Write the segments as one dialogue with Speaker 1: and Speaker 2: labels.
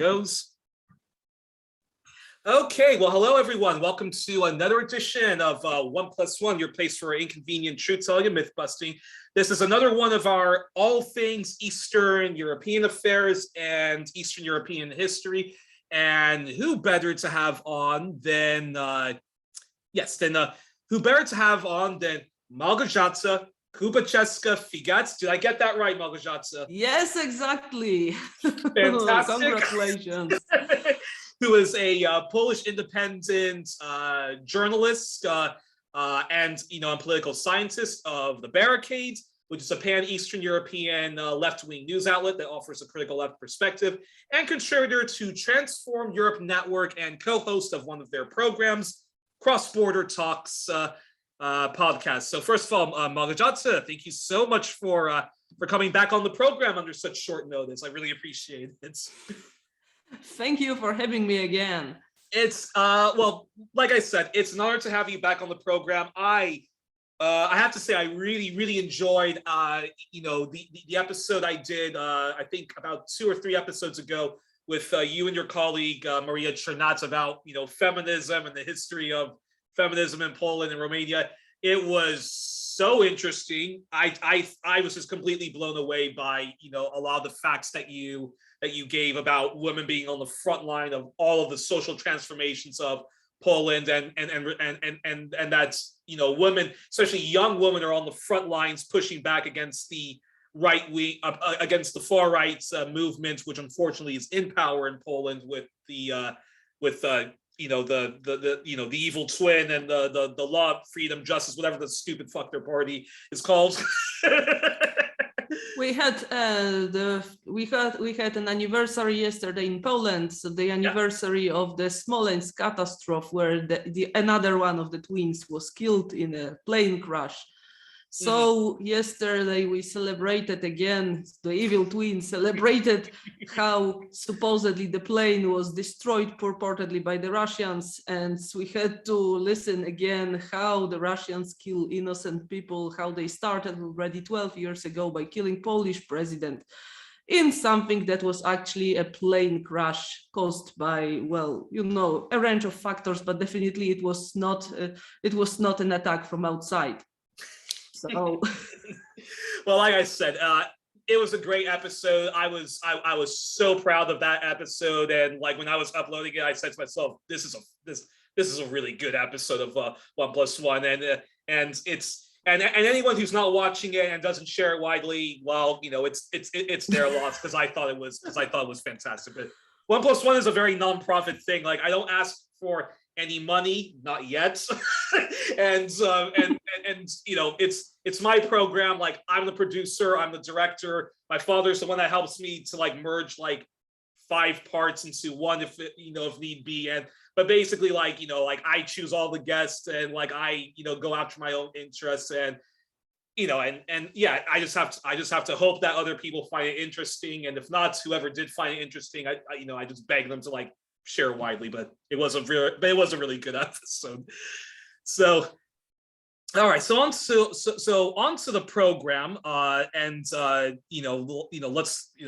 Speaker 1: goes. Okay, well, hello everyone. Welcome to another edition of 1+1, your place for inconvenient truth-telling and myth-busting. This is another one of our all things Eastern European affairs and Eastern European history. And who better to have on than, who better to have on than Małgorzata Kulbaczewska-Figat. Did I get that right, Malgorzata?
Speaker 2: Yes, exactly.
Speaker 1: Fantastic.
Speaker 2: Congratulations.
Speaker 1: Who is a Polish independent journalist and a political scientist of the Barricade, which is a pan-Eastern European left-wing news outlet that offers a critical left perspective, and contributor to Transform Europe Network and co-host of one of their programs, Crossborder Talks podcast. So first of all, Malgorzata, thank you so much for coming back on the program under such short notice. I really appreciate it.
Speaker 2: Thank you for having me again.
Speaker 1: It's well, like I said, it's an honor to have you back on the program. I have to say I really enjoyed the episode I did I think about 2 or 3 episodes ago with you and your colleague Maria Chernat about feminism and the history of feminism in Poland and Romania. It was so interesting. I was just completely blown away by a lot of the facts that you gave about women being on the front line of all of the social transformations of Poland, and that's women, especially young women, are on the front lines pushing back against the right wing, against the far right movement, which unfortunately is in power in Poland with the evil twin and the law, freedom, justice, whatever the stupid fuck their party is called.
Speaker 2: We had an anniversary yesterday in Poland, so the anniversary of the Smolensk catastrophe, where another one of the twins was killed in a plane crash. So yesterday we celebrated again, the evil twin celebrated how supposedly the plane was destroyed purportedly by the Russians, and we had to listen again how the Russians kill innocent people, how they started already 12 years ago by killing Polish president in something that was actually a plane crash caused by, well, a range of factors, but definitely it was not an attack from outside. So,
Speaker 1: well, like I said, it was a great episode. I was so proud of that episode, and like when I was uploading it, I said to myself, "This is a really good episode of 1+1," and anyone who's not watching it and doesn't share it widely, well, it's their loss, because I thought it was fantastic. But 1+1 is a very non-profit thing. Like, I don't ask for any money, not yet. and it's my program. Like, I'm the producer, I'm the director. My father's the one that helps me to like merge like 5 parts into one if need be. But basically, like I choose all the guests, and like I go after my own interests, and I just have to hope that other people find it interesting, and if not, whoever did find it interesting, I just beg them to like share widely. But it was a really good episode. So all right, so on to the program,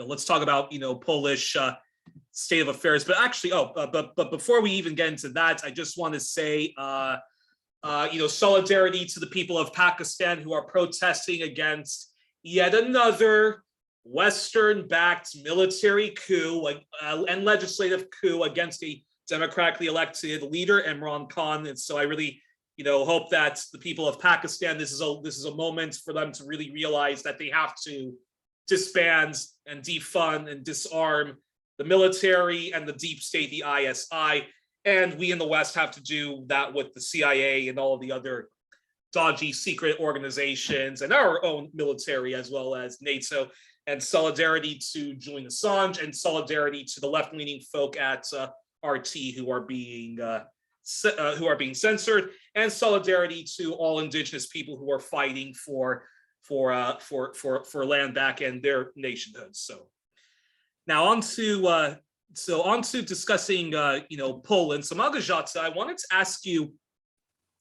Speaker 1: let's talk about Polish state of affairs. But actually, but before we even get into that, I just want to say solidarity to the people of Pakistan who are protesting against yet another Western-backed military coup and legislative coup against a democratically elected leader, Imran Khan. And so I really, hope that the people of Pakistan, this is a moment for them to really realize that they have to disband and defund and disarm the military and the deep state, the ISI. And we in the West have to do that with the CIA and all of the other dodgy secret organizations and our own military, as well as NATO. And solidarity to Julian Assange, and solidarity to the left-leaning folk at RT who are being censored, and solidarity to all indigenous people who are fighting for land back and their nationhood. So now on to discussing Poland. So Malgorzata, I wanted to ask you,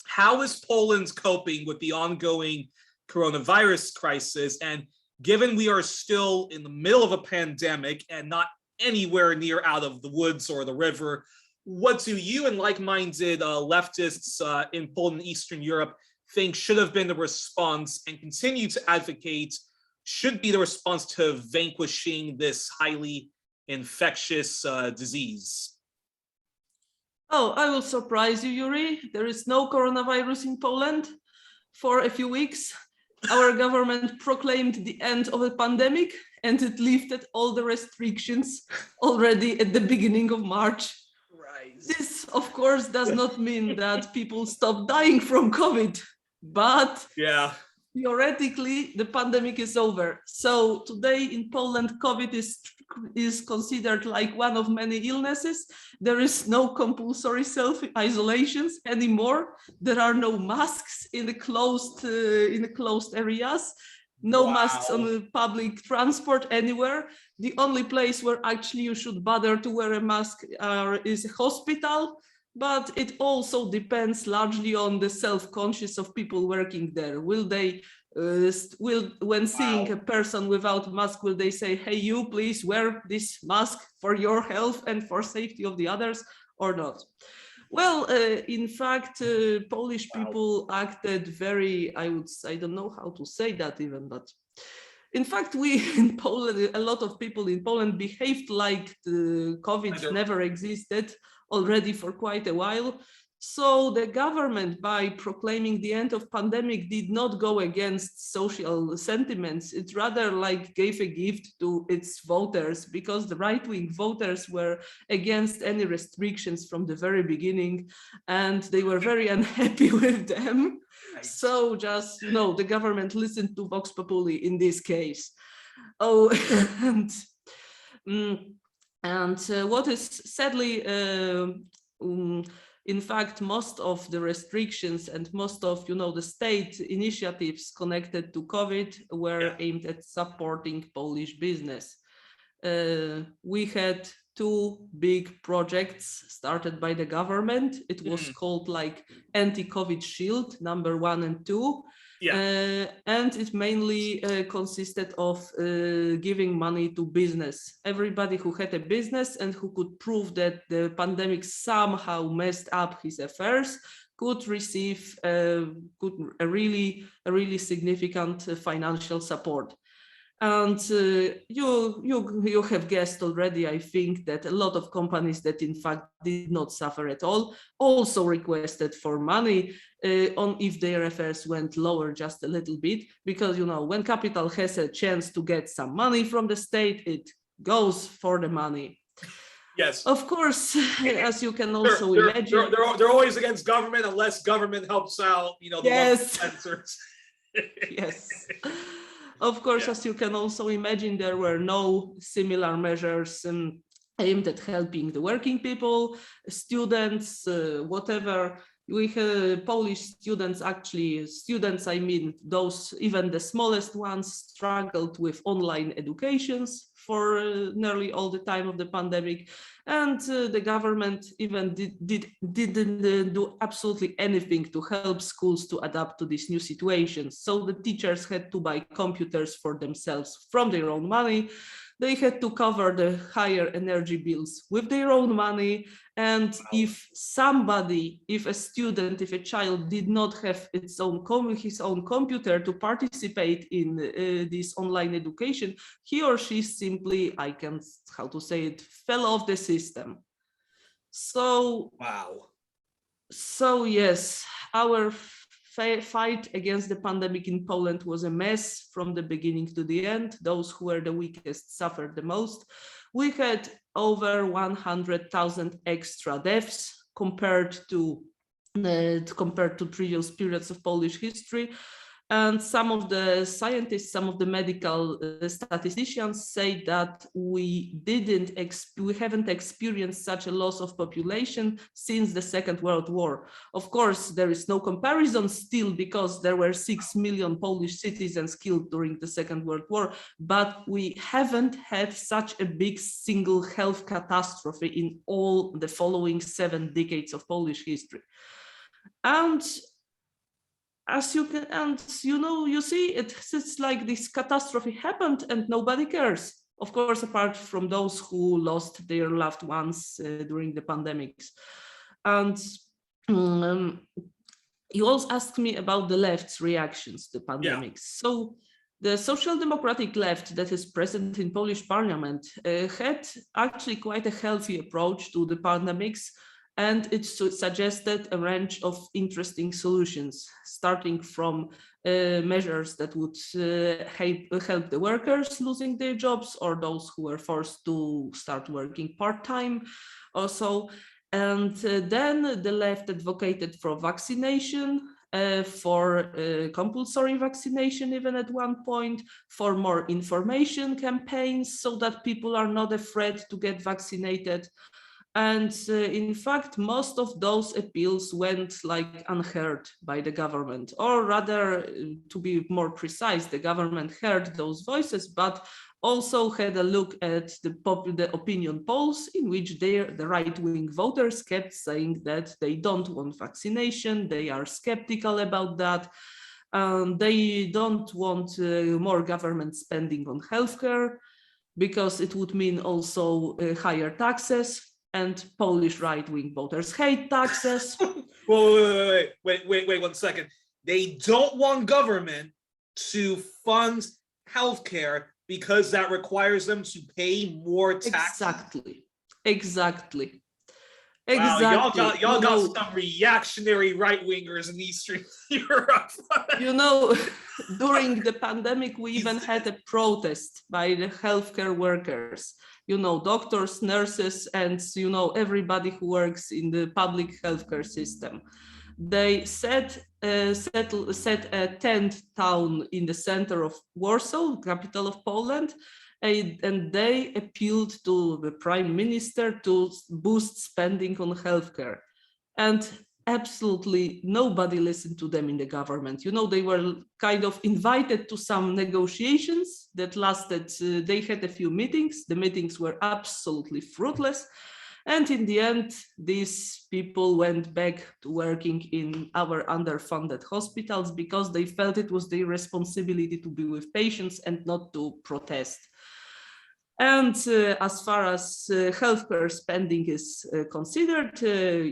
Speaker 1: how is Poland coping with the ongoing coronavirus crisis? And given we are still in the middle of a pandemic and not anywhere near out of the woods or the river. What do you and like-minded leftists in Poland and Eastern Europe think should have been the response and continue to advocate should be the response to vanquishing this highly infectious disease?
Speaker 2: Oh, I will surprise you, Yuri. There is no coronavirus in Poland for a few weeks. Our government proclaimed the end of the pandemic and it lifted all the restrictions already at the beginning of March.
Speaker 1: Right.
Speaker 2: This, of course, does not mean that people stop dying from COVID, but
Speaker 1: yeah,
Speaker 2: theoretically, the pandemic is over. So today in Poland, COVID is considered like one of many illnesses. There is no compulsory self-isolations anymore. There are no masks in the closed areas. No masks on the public transport anywhere. The only place where actually you should bother to wear a mask is a hospital. But it also depends largely on the self-conscious of people working there. Will they, when seeing a person without a mask, will they say, hey, you please wear this mask for your health and for safety of the others or not? Well, in fact, Polish people acted very, I don't know how to say that even, but in fact, we in Poland, a lot of people in Poland behaved like the COVID never existed already for quite a while. So the government, by proclaiming the end of pandemic, did not go against social sentiments. It rather like gave a gift to its voters, because the right-wing voters were against any restrictions from the very beginning, and they were very unhappy with them. Right. So just, the government listened to Vox Populi in this case. Oh, and what is sadly, in fact, most of the restrictions and most of, the state initiatives connected to COVID were aimed at supporting Polish business. We had two big projects started by the government. It was called like anti-COVID shield number 1 and 2. And it mainly consisted of giving money to business. Everybody who had a business and who could prove that the pandemic somehow messed up his affairs could receive a really significant financial support. And you have guessed already, I think, that a lot of companies that in fact did not suffer at all also requested for money on if their affairs went lower just a little bit, because when capital has a chance to get some money from the state, it goes for the money.
Speaker 1: Yes.
Speaker 2: Of course, as you can also imagine.
Speaker 1: They're always against government unless government helps out, the influencers.
Speaker 2: Yes. Of course, as you can also imagine, there were no similar measures aimed at helping the working people, students, whatever. We have Polish students, I mean, those, even the smallest ones, struggled with online educations for nearly all the time of the pandemic. And the government even didn't do absolutely anything to help schools to adapt to this new situation. So the teachers had to buy computers for themselves from their own money. They had to cover the higher energy bills with their own money. And if a student, if a child did not have his own computer to participate in this online education, he or she simply, fell off the system. So, yes, our fight against the pandemic in Poland was a mess from the beginning to the end. Those who were the weakest suffered the most. We had over 100,000 extra deaths compared to previous periods of Polish history. And some of the scientists, some of the medical statisticians say that we haven't experienced such a loss of population since the Second World War. Of course, there is no comparison still, because there were 6 million Polish citizens killed during the Second World War, but we haven't had such a big single health catastrophe in all the following 7 decades of Polish history. And as you can, you see, it's like this catastrophe happened and nobody cares. of course, apart from those who lost their loved ones during the pandemics. And you also asked me about the left's reactions to pandemics. So the social democratic left that is present in Polish parliament had actually quite a healthy approach to the pandemics, and it suggested a range of interesting solutions, starting from measures that would help the workers losing their jobs or those who were forced to start working part-time also. And then the left advocated for vaccination, for compulsory vaccination even at one point, for more information campaigns so that people are not afraid to get vaccinated. And in fact, most of those appeals went like unheard by the government, or rather, to be more precise, the government heard those voices, but also had a look at the opinion polls in which the right-wing voters kept saying that they don't want vaccination, they are skeptical about that. They don't want more government spending on healthcare because it would mean also higher taxes. And Polish right-wing voters hate taxes.
Speaker 1: Wait 1 second. They don't want government to fund healthcare because that requires them to pay more taxes.
Speaker 2: Exactly.
Speaker 1: Wow, y'all got some reactionary right-wingers in Eastern Europe.
Speaker 2: During the pandemic, we even had a protest by the healthcare workers. Doctors, nurses, and everybody who works in the public healthcare system. They set a tent town in the center of Warsaw, capital of Poland, and they appealed to the prime minister to boost spending on healthcare. And absolutely nobody listened to them in the government. They were kind of invited to some negotiations that lasted, they had a few meetings. The meetings were absolutely fruitless. And in the end, these people went back to working in our underfunded hospitals because they felt it was their responsibility to be with patients and not to protest. And as far as healthcare spending is considered,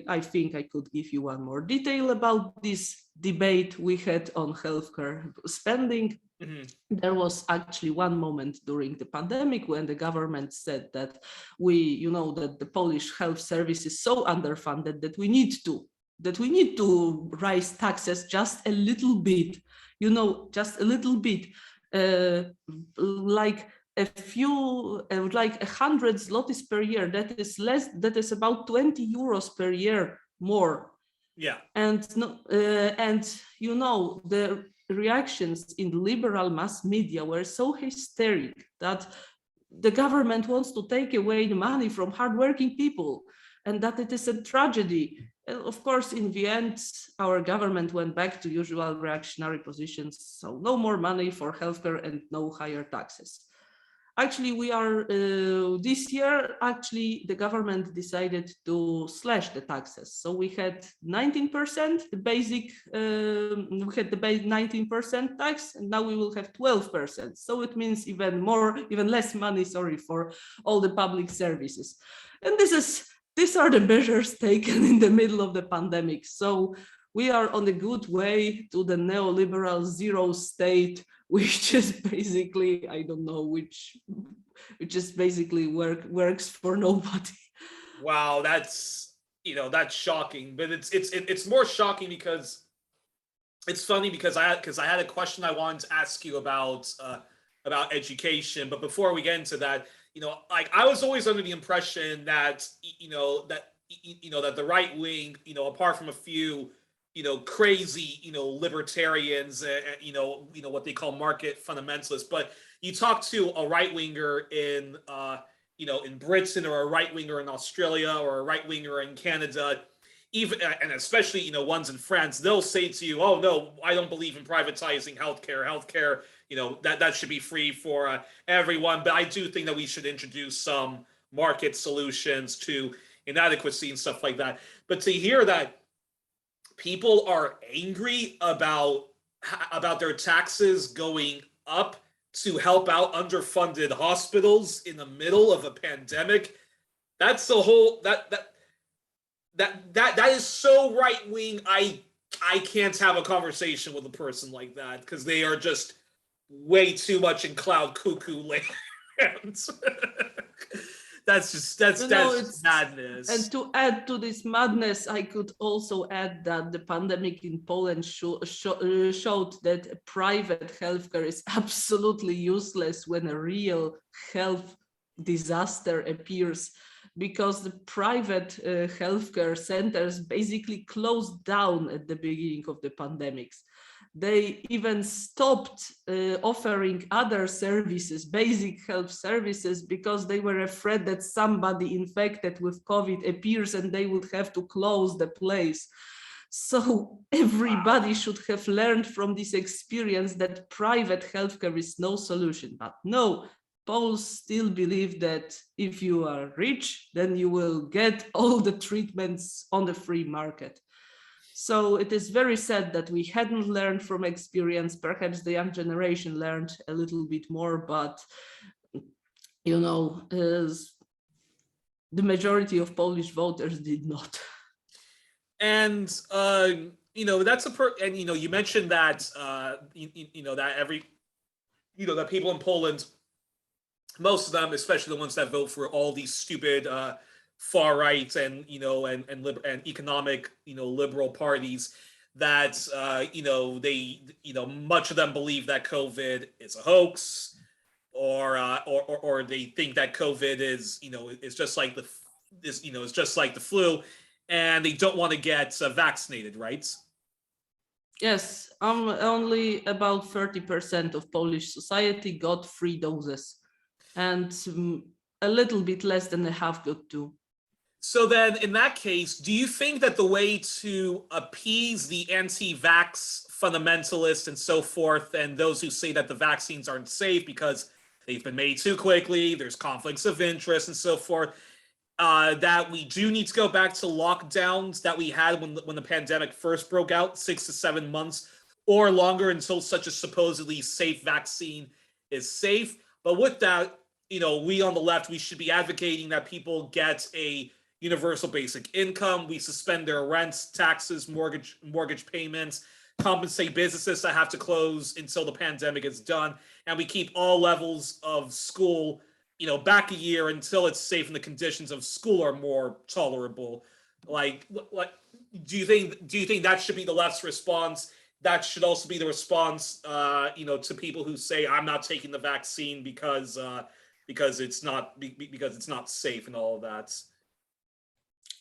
Speaker 2: I think I could give you one more detail about this debate we had on healthcare spending. Mm-hmm. There was actually one moment during the pandemic when the government said that that the Polish health service is so underfunded that we need to raise taxes just a little bit, just a little bit, like a few, like 100 zlotys per year. That is about 20 euros per year more.
Speaker 1: Yeah.
Speaker 2: And the reactions in liberal mass media were so hysteric that the government wants to take away the money from hardworking people and that it is a tragedy. And of course, in the end, our government went back to usual reactionary positions. So no more money for healthcare and no higher taxes. Actually, we are this year, the government decided to slash the taxes. So we had 19%, the basic, we had the 19% tax, and now we will have 12%. So it means even less money, for all the public services. And these are the measures taken in the middle of the pandemic. So we are on a good way to the neoliberal zero state, which is basically, I don't know, which is basically works for nobody.
Speaker 1: Wow, that's shocking. But it's more shocking because it's funny because I had a question I wanted to ask you about education. But before we get into that, I was always under the impression that that the right wing, apart from a few crazy, libertarians, what they call market fundamentalists. But you talk to a right winger in Britain, or a right winger in Australia, or a right winger in Canada, even and especially ones in France, they'll say to you, "Oh no, I don't believe in privatizing healthcare. Healthcare, that should be free for everyone." But I do think that we should introduce some market solutions to inadequacy and stuff like that. But to hear that people are angry about their taxes going up to help out underfunded hospitals in the middle of a pandemic. That's the whole that is so right wing. I can't have a conversation with a person like that because they are just way too much in cloud cuckoo land. That's madness.
Speaker 2: And to add to this madness, I could also add that the pandemic in Poland showed that private healthcare is absolutely useless when a real health disaster appears, because the private healthcare centers basically closed down at the beginning of the pandemics. They even stopped offering other services, basic health services, because they were afraid that somebody infected with COVID appears and they would have to close the place. So everybody should have learned from this experience that private healthcare is no solution. But no, Poles still believe that if you are rich, then you will get all the treatments on the free market. So it is very sad that we hadn't learned from experience. Perhaps the young generation learned a little bit more, but you know, the majority of Polish voters did not.
Speaker 1: And you know, that's and you know, you mentioned that you know that that people in Poland, most of them, especially the ones that vote for all these stupid far right and and economic liberal parties, that they much of them believe that COVID is a hoax, or they think that COVID is just like it's just like the flu, and they don't want to get vaccinated, right?
Speaker 2: Yes, only about 30% of Polish society got 3 doses, and a little bit less than a half got 2.
Speaker 1: So then, in that case, do you think that the way to appease the anti-vax fundamentalists and so forth, and those who say that the vaccines aren't safe because they've been made too quickly, there's conflicts of interest and so forth, that we do need to go back to lockdowns that we had when the pandemic first broke out, 6 to 7 months or longer, until such a supposedly safe vaccine is safe? But with that, we on the left, we should be advocating that people get a universal basic income. We suspend their rents, taxes, mortgage payments, compensate businesses that have to close until the pandemic is done, and we keep all levels of school, back a year until it's safe and the conditions of school are more tolerable. Like, do you think that should be the left's response? That should also be the response, to people who say, I'm not taking the vaccine because it's not safe and all of that.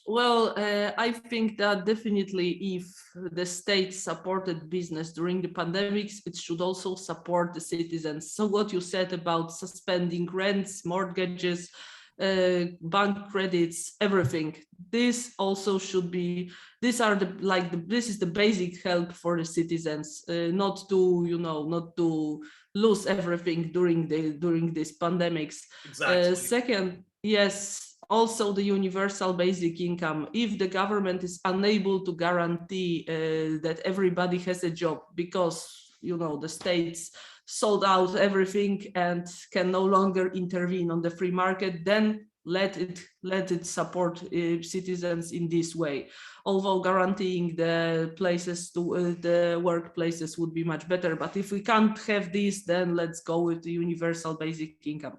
Speaker 2: Well, I think that definitely if the state supported business during the pandemics, it should also support the citizens. So what you said about suspending rents, mortgages, bank credits, everything, this also should be, this is the basic help for the citizens, not to lose everything during these pandemics.
Speaker 1: Exactly.
Speaker 2: Second, yes, also the universal basic income. If the government is unable to guarantee that everybody has a job because the states sold out everything and can no longer intervene on the free market, then let it support citizens in this way. Although guaranteeing the places to the workplaces would be much better. But if we can't have this, then let's go with the universal basic income.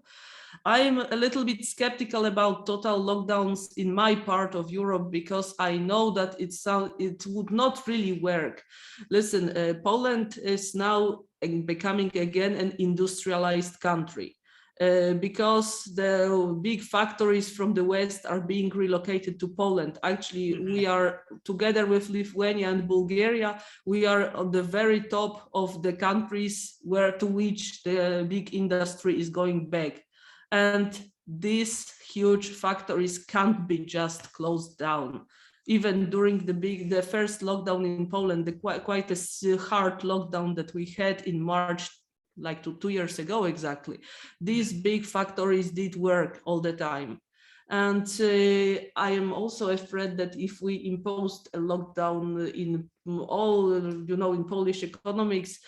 Speaker 2: I'm a little bit skeptical about total lockdowns in my part of Europe because I know that it would not really work. Listen, Poland is now becoming again an industrialized country. Because the big factories from the West are being relocated to Poland. Actually, we are, together with Lithuania and Bulgaria, we are on the very top of the countries to which the big industry is going back. And these huge factories can't be just closed down. Even during the first lockdown in Poland, quite a hard lockdown that we had in March, like 2 years ago exactly, these big factories did work all the time. And I am also afraid that if we imposed a lockdown in all, in Polish economics,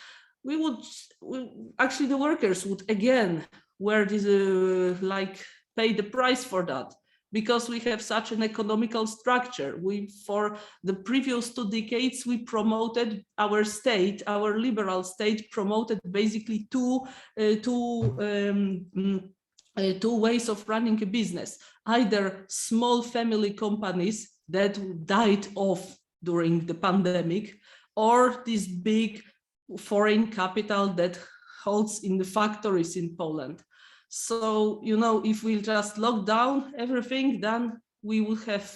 Speaker 2: actually the workers would again wear this pay the price for that, because we have such an economical structure. For the previous 2 decades, we promoted our liberal state promoted basically two ways of running a business: either small family companies that died off during the pandemic, or this big foreign capital that holds in the factories in Poland. So, if we just lock down everything, then we will have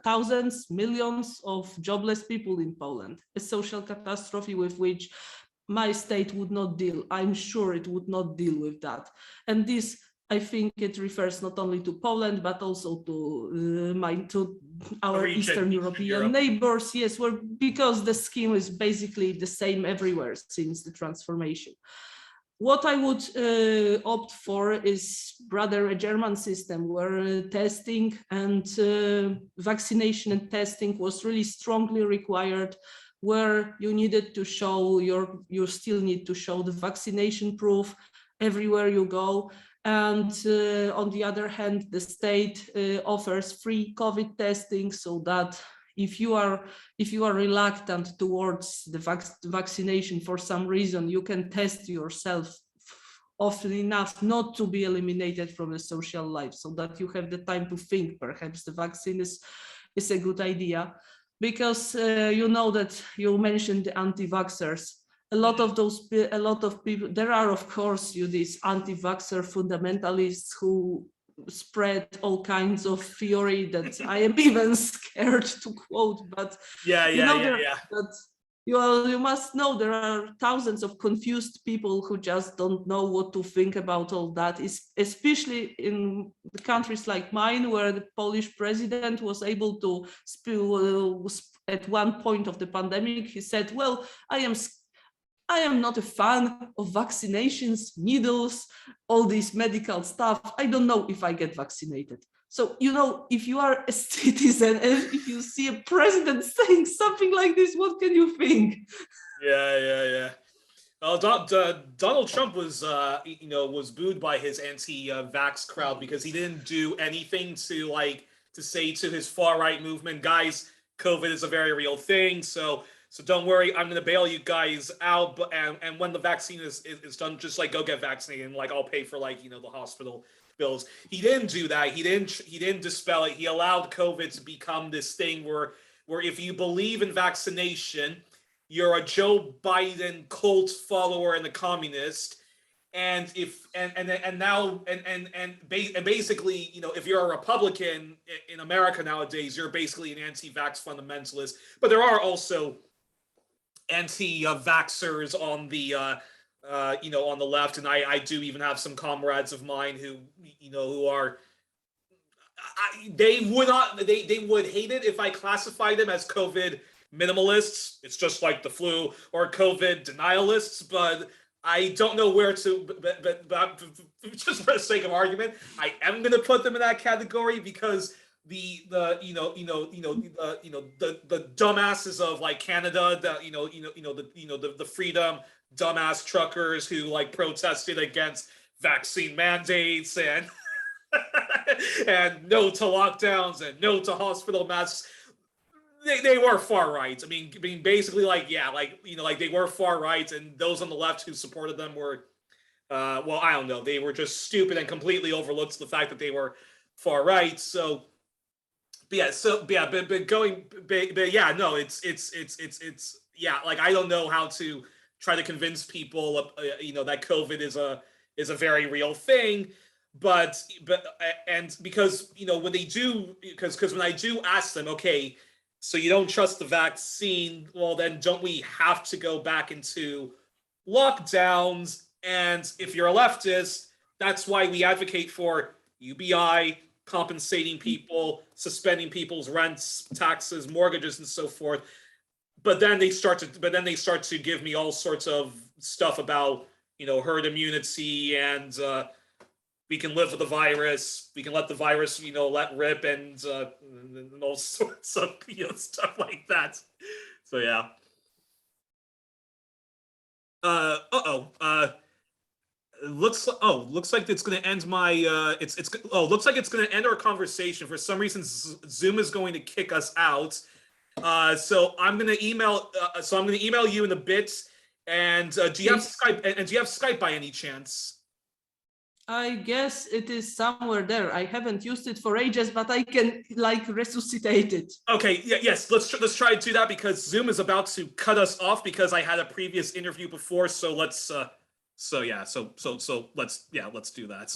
Speaker 2: thousands, millions of jobless people in Poland, a social catastrophe with which my state would not deal. I'm sure it would not deal with that. And this, I think it refers not only to Poland, but also to our Eastern European neighbors. Yes, because the scheme is basically the same everywhere since the transformation. What I would opt for is rather a German system where testing and vaccination and testing was really strongly required, where you needed to show you still need to show the vaccination proof everywhere you go. And on the other hand, the state offers free COVID testing, so that if you are reluctant towards the vaccination for some reason, you can test yourself often enough not to be eliminated from the social life, so that you have the time to think perhaps the vaccine is a good idea. Because that you mentioned the anti-vaxxers. A lot of people, there are of course these anti-vaxxer fundamentalists who spread all kinds of theory that I am even scared to quote, but you must know there are thousands of confused people who just don't know what to think about all that, especially in the countries like mine, where the Polish president was able to at one point of the pandemic, he said, well, I am not a fan of vaccinations, needles, all this medical stuff. I don't know if I get vaccinated. So, if you are a citizen and if you see a president saying something like this, what can you think?
Speaker 1: Yeah. Well, Donald Trump was, was booed by his anti-vax crowd because he didn't do anything to say to his far-right movement, guys, COVID is a very real thing. So don't worry, I'm going to bail you guys out. And when the vaccine is done, just go get vaccinated, and I'll pay for the hospital bills. He didn't do that. He didn't dispel it. He allowed COVID to become this thing where if you believe in vaccination, you're a Joe Biden cult follower and a communist. And basically, if you're a Republican in America nowadays, you're basically an anti-vax fundamentalist. But there are also anti-vaxxers on the on the left, and I do even have some comrades of mine who are they would hate it if I classified them as COVID minimalists. It's just like the flu, or COVID denialists, but I don't know where to. But just for the sake of argument, I am going to put them in that category, because the dumbasses of Canada, the freedom dumbass truckers who protested against vaccine mandates and and no to lockdowns and no to hospital masks. They were far right. I mean basically they were far right, and those on the left who supported them were well, I don't know, they were just stupid and completely overlooked the fact that they were far right. So it's I don't know how to try to convince people that COVID is a very real thing, but because when they do, because when I do ask them, okay, so you don't trust the vaccine, well then don't we have to go back into lockdowns? And if you're a leftist, that's why we advocate for UBI, compensating people, suspending people's rents, taxes, mortgages, and so forth. But then they start to give me all sorts of stuff about herd immunity, and we can live with the virus, we can let the virus let rip, and all sorts of stuff like that. So yeah. Looks like it's going to end my looks like it's going to end our conversation. For some reason, Zoom is going to kick us out. So I'm going to email you in a bit. And do you have Skype? And do you have Skype by any chance?
Speaker 2: I guess it is somewhere there. I haven't used it for ages, but I can like resuscitate it.
Speaker 1: Okay, yes, let's try to do that, because Zoom is about to cut us off because I had a previous interview before. So let's let's do that.